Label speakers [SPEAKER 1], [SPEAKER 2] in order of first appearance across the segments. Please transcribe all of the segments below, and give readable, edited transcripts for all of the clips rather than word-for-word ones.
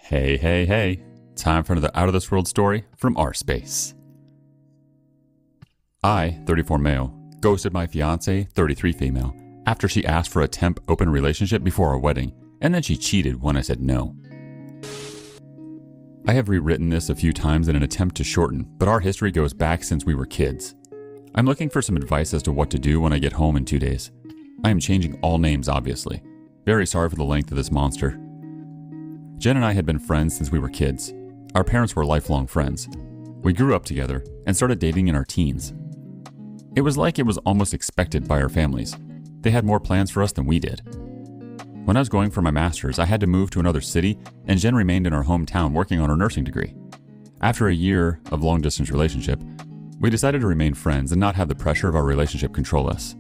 [SPEAKER 1] Hey, hey, hey. Time for another Out of This World story from our space. I, 34 male, ghosted my fiancée, 33 female, after she asked for a temp open relationship before our wedding, and then she cheated when I said no. I have rewritten this a few times in an attempt to shorten, but our history goes back since we were kids. I'm looking for some advice as to what to do when I get home in 2 days. I am changing all names, obviously. Very sorry for the length of this monster. Jen and I had been friends since we were kids. Our parents were lifelong friends. We grew up together and started dating in our teens. It was like it was almost expected by our families. They had more plans for us than we did. When I was going for my master's, I had to move to another city, and Jen remained in our hometown working on her nursing degree. After a year of long-distance relationship, we decided to remain friends and not have the pressure of our relationship control us.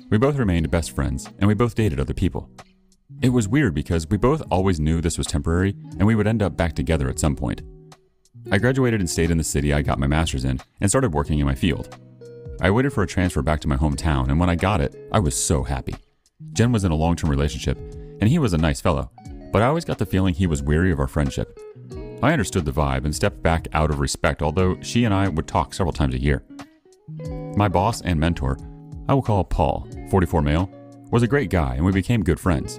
[SPEAKER 1] We both remained best friends, and we both dated other people. It was weird because we both always knew this was temporary, and we would end up back together at some point. I graduated and stayed in the city I got my master's in, and started working in my field. I waited for a transfer back to my hometown, and when I got it, I was so happy. Jen was in a long-term relationship, and he was a nice fellow, but I always got the feeling he was weary of our friendship. I understood the vibe and stepped back out of respect, although she and I would talk several times a year. My boss and mentor, I will call Paul, 44 male, was a great guy, and we became good friends.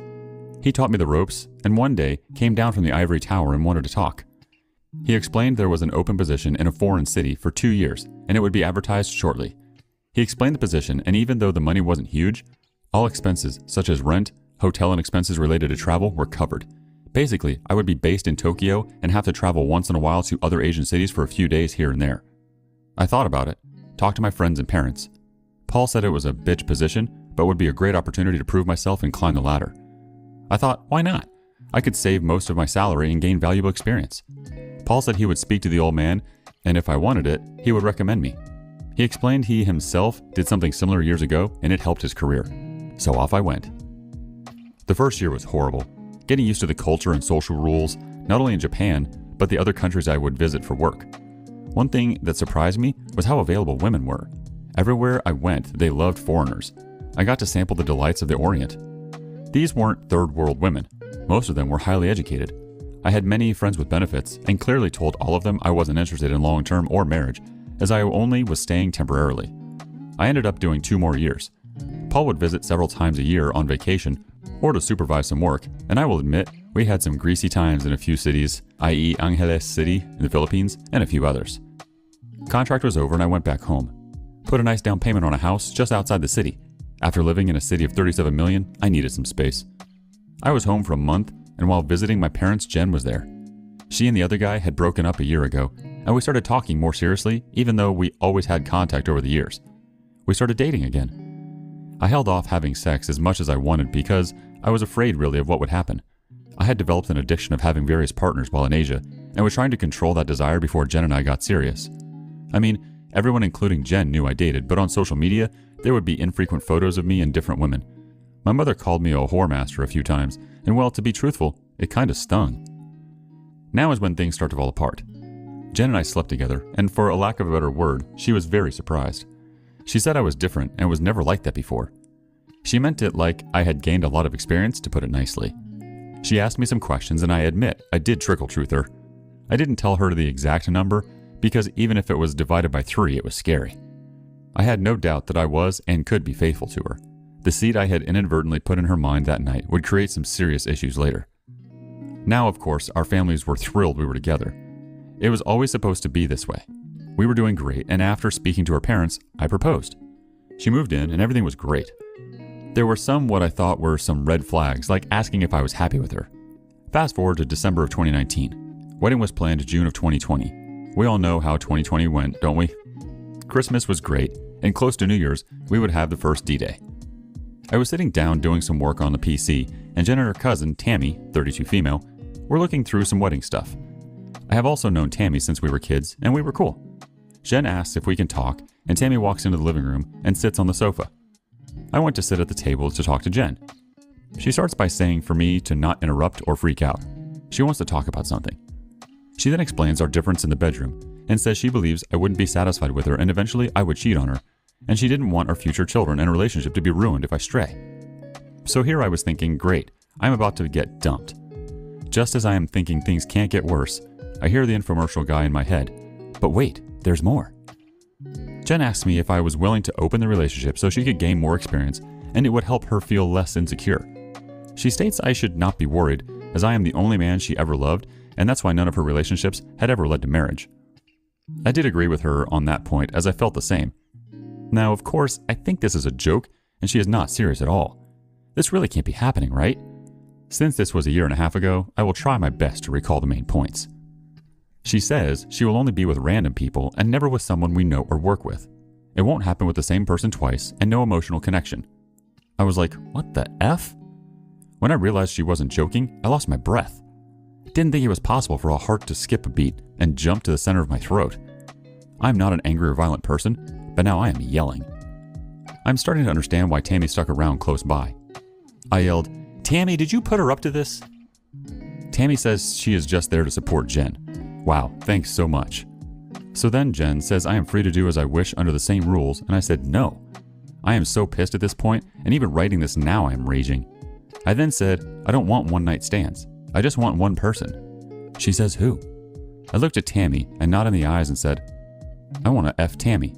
[SPEAKER 1] He taught me the ropes, and one day came down from the ivory tower and wanted to talk. He explained there was an open position in a foreign city for 2 years, and it would be advertised shortly. He explained the position, and even though the money wasn't huge, all expenses such as rent, hotel, and expenses related to travel were covered. Basically, I would be based in Tokyo and have to travel once in a while to other Asian cities for a few days here and there. I thought about it, talked to my friends and parents. Paul said it was a bitch position, but would be a great opportunity to prove myself and climb the ladder. I thought, why not? I could save most of my salary and gain valuable experience. Paul said he would speak to the old man, and if I wanted it, he would recommend me. He explained he himself did something similar years ago, and it helped his career. So off I went. The first year was horrible, getting used to the culture and social rules, not only in Japan, but the other countries I would visit for work. One thing that surprised me was how available women were. Everywhere I went, they loved foreigners. I got to sample the delights of the Orient. These weren't third world women. Most of them were highly educated. I had many friends with benefits, and clearly told all of them I wasn't interested in long-term or marriage, as I only was staying temporarily. I ended up doing 2 more years. Paul would visit several times a year on vacation or to supervise some work, and I will admit, we had some greasy times in a few cities, i.e. Angeles City in the Philippines, and a few others. Contract was over and I went back home. Put a nice down payment on a house just outside the city. After living in a city of 37 million, I needed some space. I was home for a month, and while visiting my parents, Jen was there. She and the other guy had broken up a year ago, and we started talking more seriously, even though we always had contact over the years. We started dating again. I held off having sex as much as I wanted because I was afraid really of what would happen. I had developed an addiction of having various partners while in Asia, and was trying to control that desire before Jen and I got serious. I mean, everyone including Jen knew I dated, but on social media, there would be infrequent photos of me and different women. My mother called me a whore master a few times, and well, to be truthful, it kinda stung. Now is when things start to fall apart. Jen and I slept together, and for a lack of a better word, she was very surprised. She said I was different and was never like that before. She meant it like I had gained a lot of experience, to put it nicely. She asked me some questions, and I admit I did trickle-truth her. I didn't tell her the exact number, because even if it was divided by 3, it was scary. I had no doubt that I was and could be faithful to her. The seed I had inadvertently put in her mind that night would create some serious issues later. Now, of course, our families were thrilled we were together. It was always supposed to be this way. We were doing great, and after speaking to her parents, I proposed. She moved in, and everything was great. There were some what I thought were some red flags, like asking if I was happy with her. Fast forward to December of 2019. Wedding was planned June of 2020. We all know how 2020 went, don't we? Christmas was great, and close to New Year's, we would have the first D-Day. I was sitting down doing some work on the PC, and Jen and her cousin, Tammy, 32 female, were looking through some wedding stuff. I have also known Tammy since we were kids, and we were cool. Jen asks if we can talk, and Tammy walks into the living room and sits on the sofa. I went to sit at the table to talk to Jen. She starts by saying for me to not interrupt or freak out. She wants to talk about something. She then explains our difference in the bedroom, and says she believes I wouldn't be satisfied with her and eventually I would cheat on her, and she didn't want our future children and relationship to be ruined if I stray. So here I was thinking, great, I'm about to get dumped. Just as I am thinking things can't get worse, I hear the infomercial guy in my head. But wait, there's more. Jen asked me if I was willing to open the relationship so she could gain more experience and it would help her feel less insecure. She states I should not be worried, as I am the only man she ever loved, and that's why none of her relationships had ever led to marriage. I did agree with her on that point, as I felt the same. Now, of course, I think this is a joke, and she is not serious at all. This really can't be happening, right? Since this was a year and a half ago, I will try my best to recall the main points. She says she will only be with random people and never with someone we know or work with. It won't happen with the same person twice and no emotional connection. I was like, what the F? When I realized she wasn't joking, I lost my breath. Didn't think it was possible for a heart to skip a beat and jump to the center of my throat. I'm not an angry or violent person, but now I am yelling. I'm starting to understand why Tammy stuck around close by. I yelled, "Tammy, did you put her up to this?" Tammy says she is just there to support Jen. Wow, thanks so much. So then Jen says I am free to do as I wish under the same rules, and I said no. I am so pissed at this point, and even writing this now I am raging. I then said, I don't want one-night stands. I just want one person. She says, who? I looked at Tammy and nodded in the eyes and said, I want to F Tammy.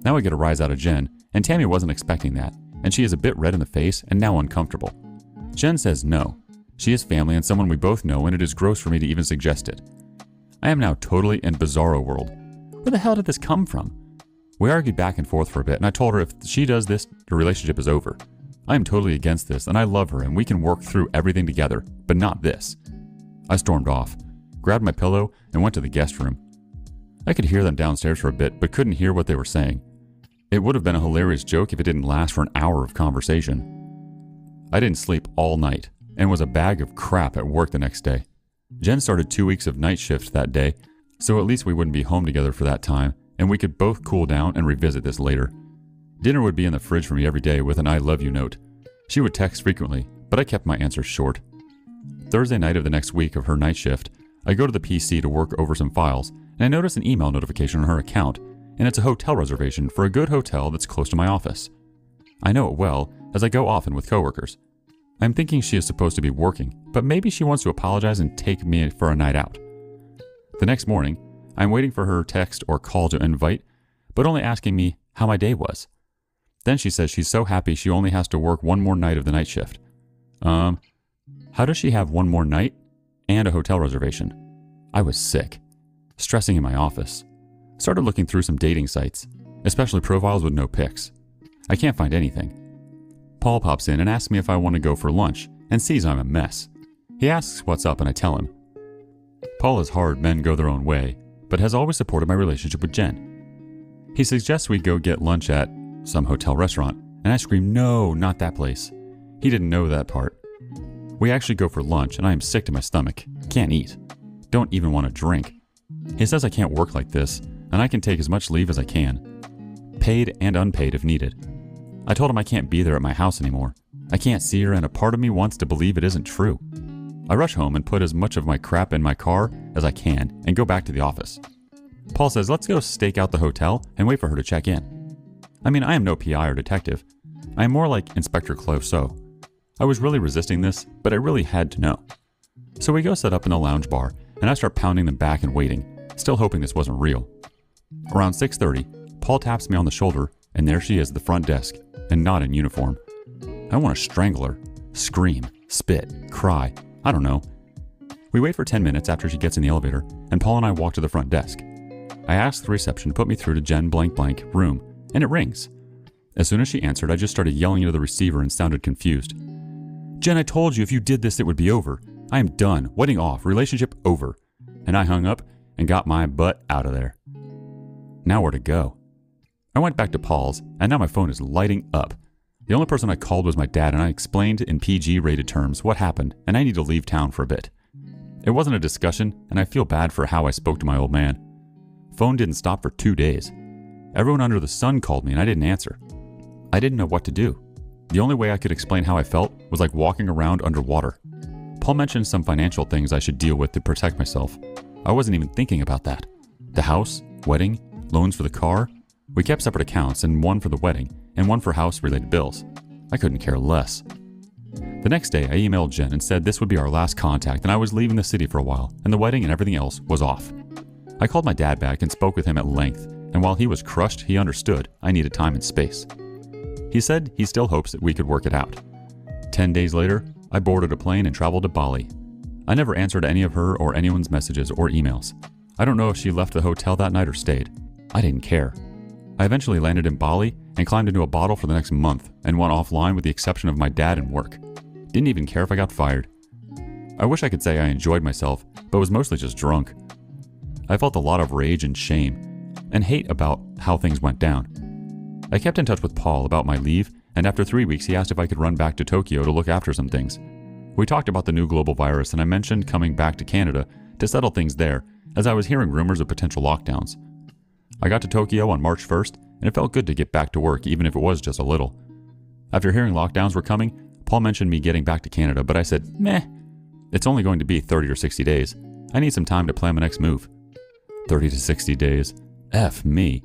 [SPEAKER 1] Now I get a rise out of Jen, and Tammy wasn't expecting that, and she is a bit red in the face and now uncomfortable. Jen says no. She is family and someone we both know, and it is gross for me to even suggest it. I am now totally in bizarro world. Where the hell did this come from? We argued back and forth for a bit, and I told her if she does this, the relationship is over. I am totally against this, and I love her, and we can work through everything together, but not this. I stormed off, grabbed my pillow, and went to the guest room. I could hear them downstairs for a bit, but couldn't hear what they were saying. It would have been a hilarious joke if it didn't last for an hour of conversation. I didn't sleep all night, and was a bag of crap at work the next day. Jen started 2 weeks of night shift that day, so at least we wouldn't be home together for that time, and we could both cool down and revisit this later. Dinner would be in the fridge for me every day with an I love you note. She would text frequently, but I kept my answers short. Thursday night of the next week of her night shift, I go to the PC to work over some files, and I notice an email notification on her account, and it's a hotel reservation for a good hotel that's close to my office. I know it well, as I go often with coworkers. I'm thinking she is supposed to be working, but maybe she wants to apologize and take me for a night out. The next morning, I'm waiting for her text or call to invite, but only asking me how my day was. Then she says she's so happy she only has to work one more night of the night shift. How does she have one more night and a hotel reservation? I was sick, stressing in my office. Started looking through some dating sites, especially profiles with no pics. I can't find anything. Paul pops in and asks me if I want to go for lunch and sees I'm a mess. He asks what's up and I tell him. Paul is hard men go their own way, but has always supported my relationship with Jen. He suggests we go get lunch at some hotel restaurant, and I scream, no, not that place. He didn't know that part. We actually go for lunch, and I am sick to my stomach. Can't eat. Don't even want to drink. He says I can't work like this, and I can take as much leave as I can. Paid and unpaid if needed. I told him I can't be there at my house anymore. I can't see her, and a part of me wants to believe it isn't true. I rush home and put as much of my crap in my car as I can and go back to the office. Paul says let's go stake out the hotel and wait for her to check in. I mean, I am no PI or detective. I am more like Inspector Clouseau. I was really resisting this, but I really had to know. So we go set up in a lounge bar, and I start pounding them back and waiting, still hoping this wasn't real. Around 6:30, Paul taps me on the shoulder, and there she is at the front desk, and not in uniform. I want to strangle her, scream, spit, cry, I don't know. We wait for 10 minutes after she gets in the elevator, and Paul and I walk to the front desk. I ask the reception to put me through to Jen blank blank room, and it rings. As soon as she answered, I just started yelling into the receiver and sounded confused. Jen, I told you if you did this, it would be over. I am done. Wedding off. Relationship over. And I hung up and got my butt out of there. Now where to go? I went back to Paul's, and now my phone is lighting up. The only person I called was my dad, and I explained in PG-rated terms what happened, and I need to leave town for a bit. It wasn't a discussion, and I feel bad for how I spoke to my old man. Phone didn't stop for 2 days. Everyone under the sun called me, and I didn't answer. I didn't know what to do. The only way I could explain how I felt was like walking around underwater. Paul mentioned some financial things I should deal with to protect myself. I wasn't even thinking about that. The house, wedding, loans for the car. We kept separate accounts, and one for the wedding, and one for house-related bills. I couldn't care less. The next day, I emailed Jen and said this would be our last contact and I was leaving the city for a while, and the wedding and everything else was off. I called my dad back and spoke with him at length, and while he was crushed, he understood I needed time and space. He said he still hopes that we could work it out. 10 days later, I boarded a plane and traveled to Bali. I never answered any of her or anyone's messages or emails. I don't know if she left the hotel that night or stayed. I didn't care. I eventually landed in Bali and climbed into a bottle for the next month and went offline with the exception of my dad and work. Didn't even care if I got fired. I wish I could say I enjoyed myself, but was mostly just drunk. I felt a lot of rage and shame, and hate about how things went down. I kept in touch with Paul about my leave, and after 3 weeks he asked if I could run back to Tokyo to look after some things. We talked about the new global virus, and I mentioned coming back to Canada to settle things there, as I was hearing rumors of potential lockdowns. I got to Tokyo on March 1st, and it felt good to get back to work, even if it was just a little. After hearing lockdowns were coming, Paul mentioned me getting back to Canada, but I said, meh, it's only going to be 30 or 60 days. I need some time to plan my next move. 30 to 60 days. F me.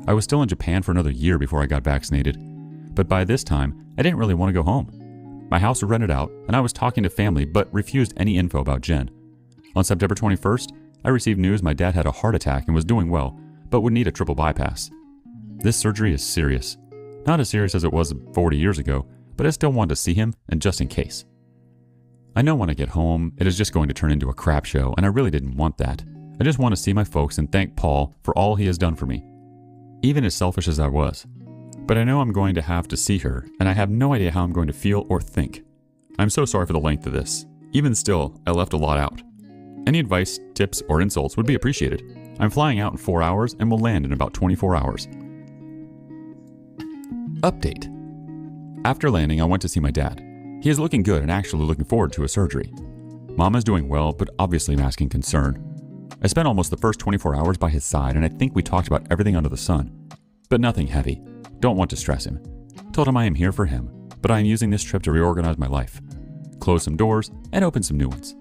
[SPEAKER 1] I was still in Japan for another year before I got vaccinated, but by this time, I didn't really want to go home. My house was rented out, and I was talking to family but refused any info about Jen. On September 21st, I received news my dad had a heart attack and was doing well, but would need a triple bypass. This surgery is serious. Not as serious as it was 40 years ago, but I still wanted to see him, and just in case. I know when I get home, it is just going to turn into a crap show, and I really didn't want that. I just want to see my folks and thank Paul for all he has done for me, even as selfish as I was. But I know I'm going to have to see her, and I have no idea how I'm going to feel or think. I'm so sorry for the length of this. Even still, I left a lot out. Any advice, tips, or insults would be appreciated. I'm flying out in 4 hours and will land in about 24 hours. Update. After landing, I went to see my dad. He is looking good and actually looking forward to a surgery. Mom is doing well, but obviously masking concern. I spent almost the first 24 hours by his side, and I think we talked about everything under the sun. But nothing heavy. Don't want to stress him. Told him I am here for him, but I am using this trip to reorganize my life. Close some doors and open some new ones.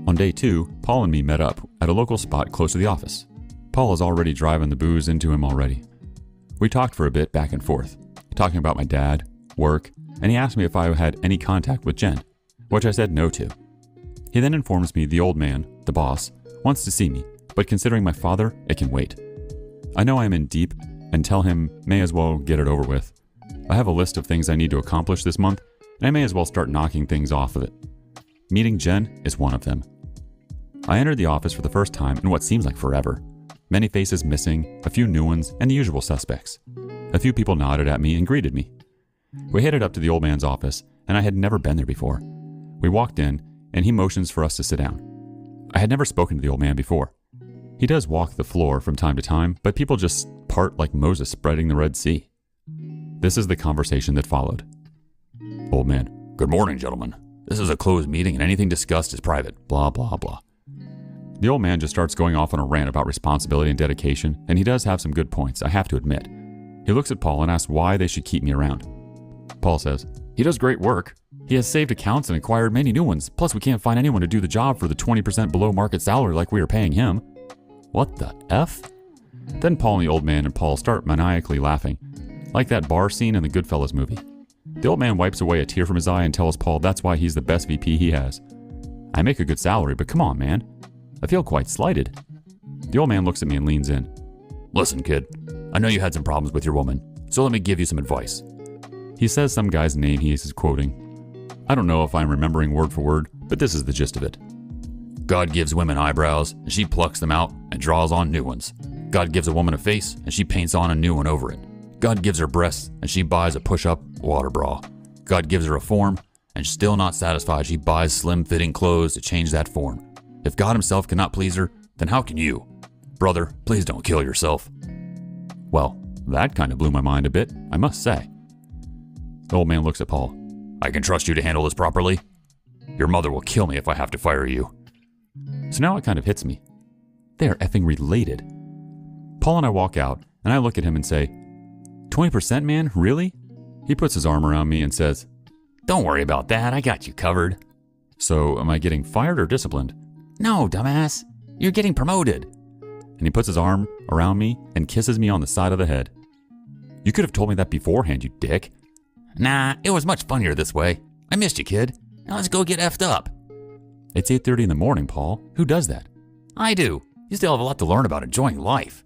[SPEAKER 1] On day 2, Paul and me met up at a local spot close to the office. Paul is already driving the booze into him already. We talked for a bit back and forth, talking about my dad, work, and he asked me if I had any contact with Jen, which I said no to. He then informs me the old man, the boss, wants to see me, but considering my father, it can wait. I know I am in deep and tell him may as well get it over with. I have a list of things I need to accomplish this month, and I may as well start knocking things off of it. Meeting Jen is one of them. I entered the office for the first time in what seems like forever. Many faces missing, a few new ones, and the usual suspects. A few people nodded at me and greeted me. We headed up to the old man's office, and I had never been there before. We walked in, and he motions for us to sit down. I had never spoken to the old man before. He does walk the floor from time to time, but people just part like Moses spreading the Red Sea. This is the conversation that followed. Old man: good morning, gentlemen. This is a closed meeting and anything discussed is private. Blah, blah, blah. The old man just starts going off on a rant about responsibility and dedication, and he does have some good points, I have to admit. He looks at Paul and asks why they should keep me around. Paul says, he does great work. He has saved accounts and acquired many new ones. Plus, we can't find anyone to do the job for the 20% below market salary like we are paying him. What the F? Then Paul and the old man and Paul start maniacally laughing, like that bar scene in the Goodfellas movie. The old man wipes away a tear from his eye and tells Paul that's why he's the best VP he has. I make a good salary, but come on, man. I feel quite slighted. The old man looks at me and leans in. Listen, kid, I know you had some problems with your woman, so let me give you some advice. He says some guy's name he is quoting. I don't know if I'm remembering word for word, but this is the gist of it. God gives women eyebrows, and she plucks them out and draws on new ones. God gives a woman a face, and she paints on a new one over it. God gives her breasts, and she buys a push-up water bra. God gives her a form, and still not satisfied, she buys slim-fitting clothes to change that form. If God himself cannot please her, then how can you? Brother, please don't kill yourself. Well, that kind of blew my mind a bit, I must say. The old man looks at Paul. I can trust you to handle this properly? Your mother will kill me if I have to fire you. So now it kind of hits me. They are effing related. Paul and I walk out, and I look at him and say, 20%, man? Really? He puts his arm around me and says, don't worry about that, I got you covered. So, am I getting fired or disciplined? No, dumbass. You're getting promoted. And he puts his arm around me and kisses me on the side of the head. You could have told me that beforehand, you dick. Nah, it was much funnier this way. I missed you, kid. Now let's go get effed up. It's 8:30 in the morning, Paul. Who does that? I do. You still have a lot to learn about enjoying life.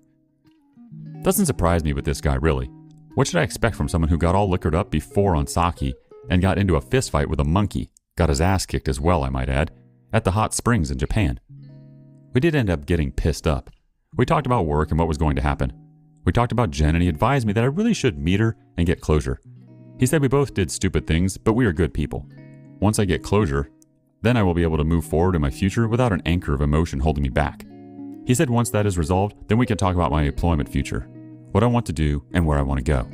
[SPEAKER 1] Doesn't surprise me with this guy, really. What should I expect from someone who got all liquored up before on sake and got into a fist fight with a monkey, got his ass kicked as well, I might add, at the hot springs in Japan? We did end up getting pissed up. We talked about work and what was going to happen. We talked about Jen, and he advised me that I really should meet her and get closure. He said we both did stupid things, but we are good people. Once I get closure, then I will be able to move forward in my future without an anchor of emotion holding me back. He said once that is resolved, then we can talk about my employment future, what I want to do, and where I want to go.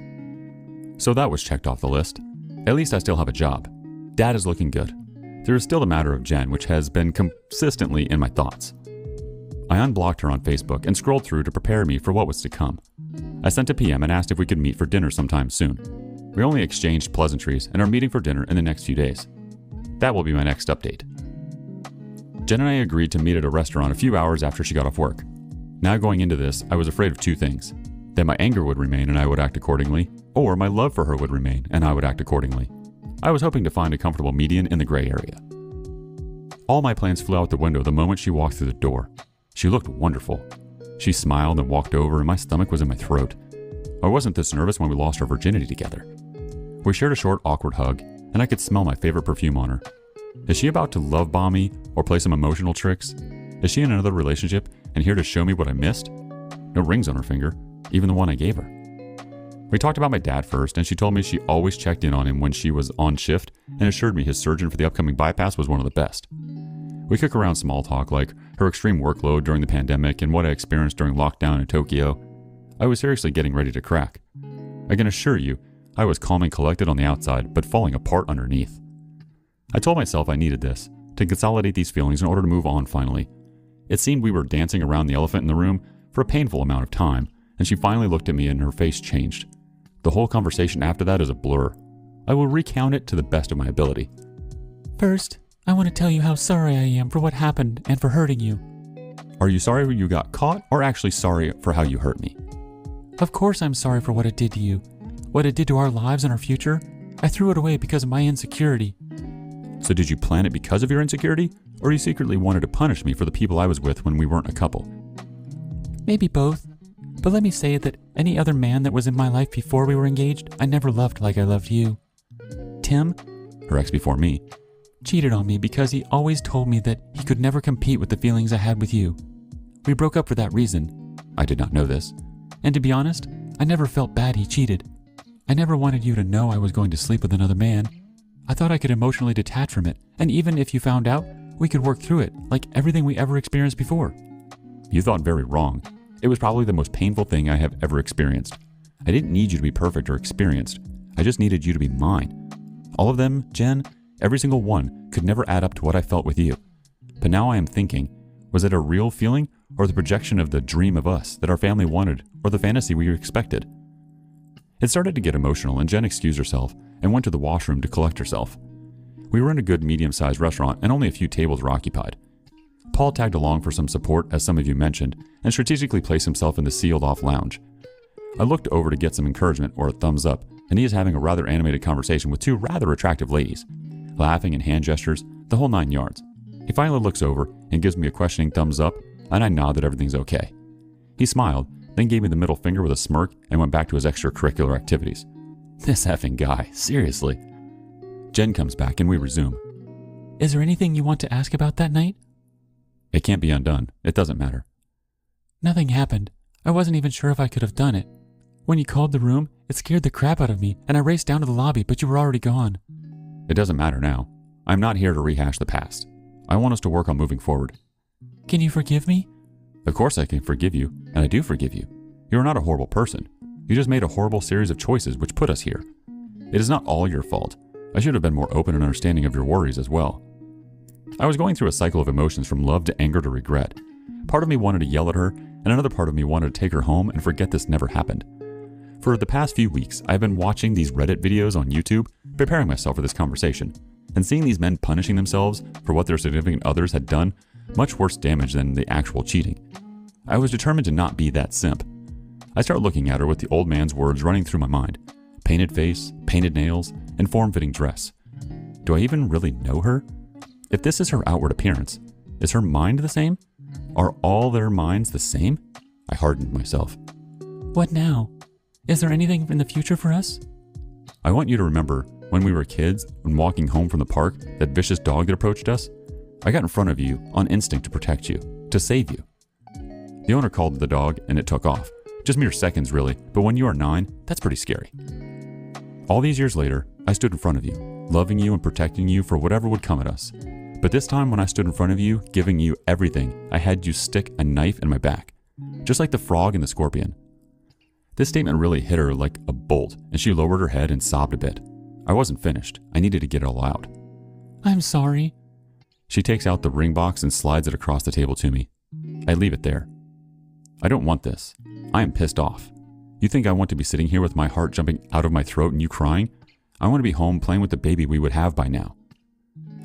[SPEAKER 1] So that was checked off the list. At least I still have a job. Dad is looking good. There is still the matter of Jen, which has been consistently in my thoughts. I unblocked her on Facebook and scrolled through to prepare me for what was to come. I sent a PM and asked if we could meet for dinner sometime soon. We only exchanged pleasantries and are meeting for dinner in the next few days. That will be my next update. Jen and I agreed to meet at a restaurant a few hours after she got off work. Now going into this, I was afraid of two things. That my anger would remain and I would act accordingly, or my love for her would remain and I would act accordingly. I was hoping to find a comfortable median in the gray area. All my plans flew out the window the moment she walked through the door. She looked wonderful. She smiled and walked over, and my stomach was in my throat. I wasn't this nervous when we lost our virginity together. We shared a short, awkward hug, and I could smell my favorite perfume on her. Is she about to love bomb me or play some emotional tricks? Is she in another relationship and here to show me what I missed? No rings on her finger, even the one I gave her. We talked about my dad first, and she told me she always checked in on him when she was on shift and assured me his surgeon for the upcoming bypass was one of the best. We kick around small talk like her extreme workload during the pandemic and what I experienced during lockdown in Tokyo. I was seriously getting ready to crack. I can assure you, I was calm and collected on the outside, but falling apart underneath. I told myself I needed this, to consolidate these feelings in order to move on finally. It seemed we were dancing around the elephant in the room for a painful amount of time, and she finally looked at me and her face changed. The whole conversation after that is a blur. I will recount it to the best of my ability.
[SPEAKER 2] First, I want to tell you how sorry I am for what happened and for hurting you.
[SPEAKER 1] Are you sorry you got caught, or actually sorry for how you hurt me?
[SPEAKER 2] Of course I'm sorry for what it did to you. What it did to our lives and our future. I threw it away because of my insecurity.
[SPEAKER 1] So did you plan it because of your insecurity, or you secretly wanted to punish me for the people I was with when we weren't a couple?
[SPEAKER 2] Maybe both. But let me say that any other man that was in my life before we were engaged, I never loved like I loved you. Tim,
[SPEAKER 1] her ex before me,
[SPEAKER 2] cheated on me because he always told me that he could never compete with the feelings I had with you. We broke up for that reason.
[SPEAKER 1] I did not know this.
[SPEAKER 2] And to be honest, I never felt bad he cheated. I never wanted you to know I was going to sleep with another man. I thought I could emotionally detach from it, and even if you found out, we could work through it, like everything we ever experienced before.
[SPEAKER 1] You thought very wrong. It was probably the most painful thing I have ever experienced. I didn't need you to be perfect or experienced. I just needed you to be mine. All of them, Jen, every single one, could never add up to what I felt with you. But now I am thinking, was it a real feeling or the projection of the dream of us that our family wanted or the fantasy we expected? It started to get emotional, and Jen excused herself and went to the washroom to collect herself. We were in a good medium-sized restaurant and only a few tables were occupied. Paul tagged along for some support, as some of you mentioned, and strategically placed himself in the sealed-off lounge. I looked over to get some encouragement or a thumbs up, and he is having a rather animated conversation with two rather attractive ladies, laughing and hand gestures, the whole 9 yards. He finally looks over and gives me a questioning thumbs up, and I nod that everything's okay. He smiled, then gave me the middle finger with a smirk and went back to his extracurricular activities. This effing guy, seriously. Jen comes back and we resume.
[SPEAKER 2] Is there anything you want to ask about that night?
[SPEAKER 1] It can't be undone. It doesn't matter.
[SPEAKER 2] Nothing happened. I wasn't even sure if I could have done it. When you called the room, it scared the crap out of me, and I raced down to the lobby, but you were already gone.
[SPEAKER 1] It doesn't matter now. I'm not here to rehash the past. I want us to work on moving forward.
[SPEAKER 2] Can you forgive me?
[SPEAKER 1] Of course I can forgive you, and I do forgive you. You are not a horrible person. You just made a horrible series of choices which put us here. It is not all your fault. I should have been more open and understanding of your worries as well. I was going through a cycle of emotions from love to anger to regret. Part of me wanted to yell at her, and another part of me wanted to take her home and forget this never happened. For the past few weeks, I've been watching these Reddit videos on YouTube, preparing myself for this conversation, and seeing these men punishing themselves for what their significant others had done much worse damage than the actual cheating. I was determined to not be that simp. I start looking at her with the old man's words running through my mind. Painted face, painted nails, and form-fitting dress. Do I even really know her? If this is her outward appearance, is her mind the same? Are all their minds the same? I hardened myself.
[SPEAKER 2] What now? Is there anything in the future for us?
[SPEAKER 1] I want you to remember when we were kids and walking home from the park, that vicious dog that approached us? I got in front of you on instinct to protect you, to save you. The owner called the dog and it took off. Just mere seconds really, but when you are 9, that's pretty scary. All these years later, I stood in front of you, loving you and protecting you for whatever would come at us. But this time when I stood in front of you, giving you everything, I had you stick a knife in my back. Just like the frog and the scorpion. This statement really hit her like a bolt, and she lowered her head and sobbed a bit. I wasn't finished. I needed to get it all out.
[SPEAKER 2] I'm sorry.
[SPEAKER 1] She takes out the ring box and slides it across the table to me. I leave it there. I don't want this. I am pissed off. You think I want to be sitting here with my heart jumping out of my throat and you crying? I want to be home playing with the baby we would have by now.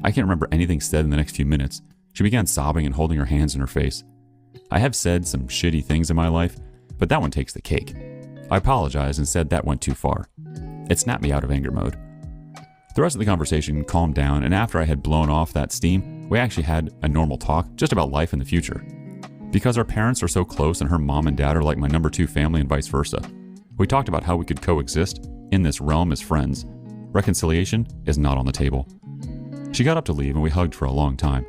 [SPEAKER 1] I can't remember anything said in the next few minutes. She began sobbing and holding her hands in her face. I have said some shitty things in my life, but that one takes the cake. I apologized and said that went too far. It snapped me out of anger mode. The rest of the conversation calmed down, and after I had blown off that steam, we actually had a normal talk just about life in the future. Because our parents are so close and her mom and dad are like my number 2 family and vice versa, we talked about how we could coexist in this realm as friends. Reconciliation is not on the table. She got up to leave and we hugged for a long time.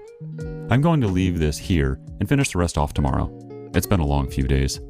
[SPEAKER 1] I'm going to leave this here and finish the rest off tomorrow. It's been a long few days.